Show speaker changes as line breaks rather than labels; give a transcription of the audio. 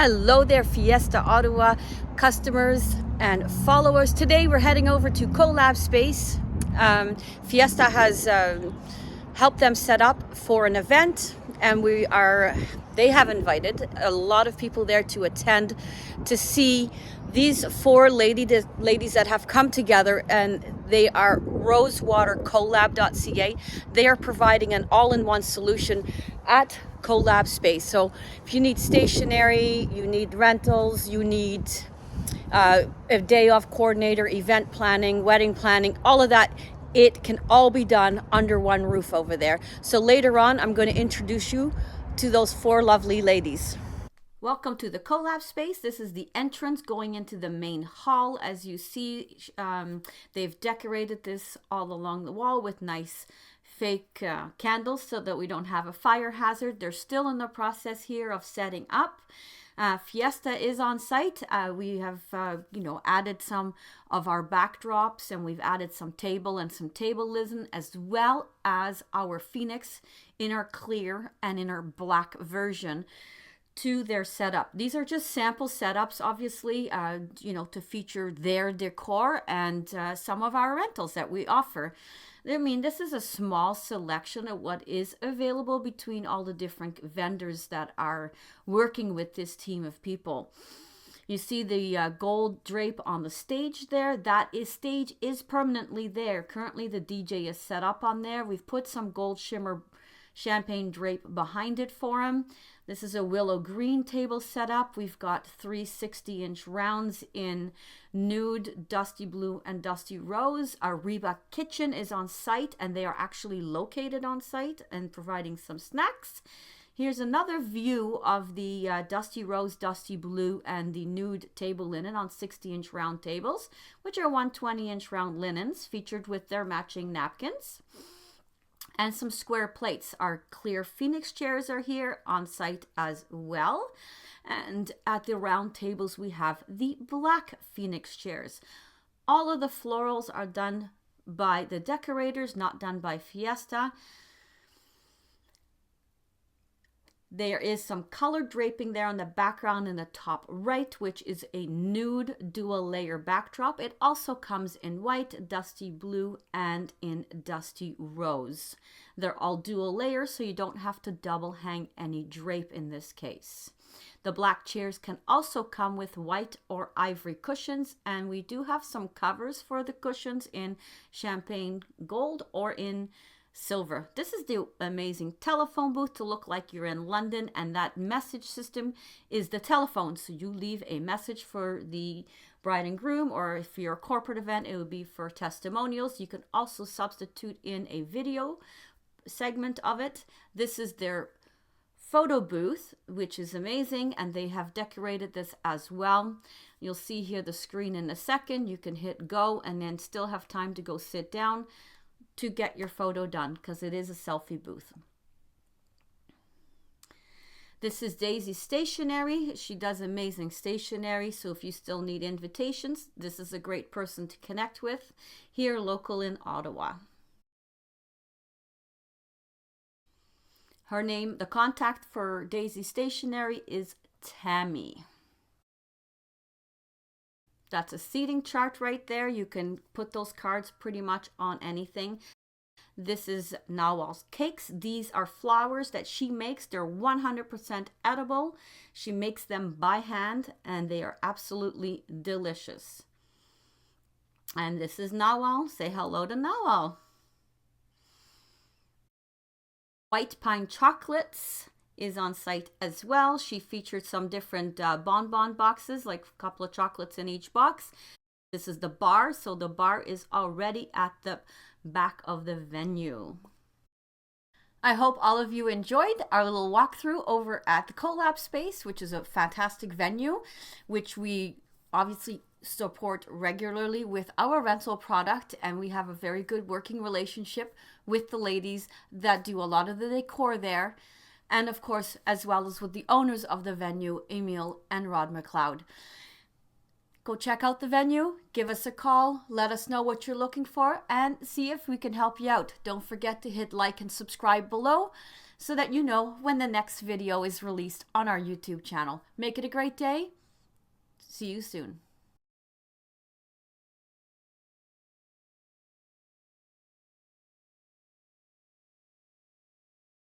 Hello there, Fiesta Ottawa customers and followers. Today we're heading over to Collab Space. Fiesta has helped them set up for an event, and they have invited a lot of people there to attend to see these four ladies that have come together, and they are rosewatercollab.ca. They are providing an all-in-one solution at Collab Space. So if you need stationery, you need rentals, you need a day off coordinator, event planning, wedding planning, all of that, it can all be done under one roof over there. So later on, I'm going to introduce you to those four lovely ladies. Welcome to the Collab Space. This is the entrance going into the main hall. As you see, they've decorated this all along the wall with nice fake candles so that we don't have a fire hazard. They're still in the process here of setting up. Fiesta is on site. We have added some of our backdrops, and we've added some table and some table linen, as well as our Phoenix in our clear and in our black version to their setup. These are just sample setups, obviously, to feature their decor and some of our rentals that we offer. I mean, this is a small selection of what is available between all the different vendors that are working with this team of people. You see the gold drape on the stage there. Stage is permanently there. Currently, the DJ is set up on there. We've put some gold shimmer champagne drape behind it for him. This is a willow green table setup. We've got 3 60-inch rounds in nude, dusty blue, and dusty rose. Our Reba kitchen is on site, and they are actually located on site and providing some snacks. Here's another view of the dusty rose, dusty blue, and the nude table linen on 60-inch round tables, which are 120-inch round linens featured with their matching napkins. And some square plates. Our clear Phoenix chairs are here on site as well. And at the round tables, we have the black Phoenix chairs. All of the florals are done by the decorators, not done by Fiesta. There is some color draping there on the background in the top right, which is a nude dual layer backdrop. It also comes in white, dusty blue, and in dusty rose. They're all dual layers, so you don't have to double hang any drape in this case. The black chairs can also come with white or ivory cushions, and we do have some covers for the cushions in champagne gold or in silver. This is the amazing telephone booth to look like you're in London, and that message system is the telephone. So you leave a message for the bride and groom, or if you're a corporate event, it would be for testimonials. You can also substitute in a video segment of it. This is their photo booth, which is amazing, and they have decorated this as well. You'll see here the screen in a second. You can hit go and then still have time to go sit down to get your photo done, because it is a selfie booth. This is Daisy Stationery. She does amazing stationery, so if you still need invitations, this is a great person to connect with here local in Ottawa. Her name, the contact for Daisy Stationery is Tammy. That's a seating chart right there. You can put those cards pretty much on anything. This is Nawal's cakes. These are flowers that she makes. They're 100% edible. She makes them by hand, and they are absolutely delicious. And this is Nawal. Say hello to Nawal. White Pine Chocolates is on site as well. She featured some different bonbon boxes, like a couple of chocolates in each box. This is the bar, so the bar is already at the back of the venue. I hope all of you enjoyed our little walkthrough over at the Collab Space, which is a fantastic venue, which we obviously support regularly with our rental product, and we have a very good working relationship with the ladies that do a lot of the decor there. And of course, as well as with the owners of the venue, Emil and Rod McLeod. Go check out the venue, give us a call, let us know what you're looking for, and see if we can help you out. Don't forget to hit like and subscribe below. so that you know when the next video is released on our YouTube channel. Make it a great day. See you soon.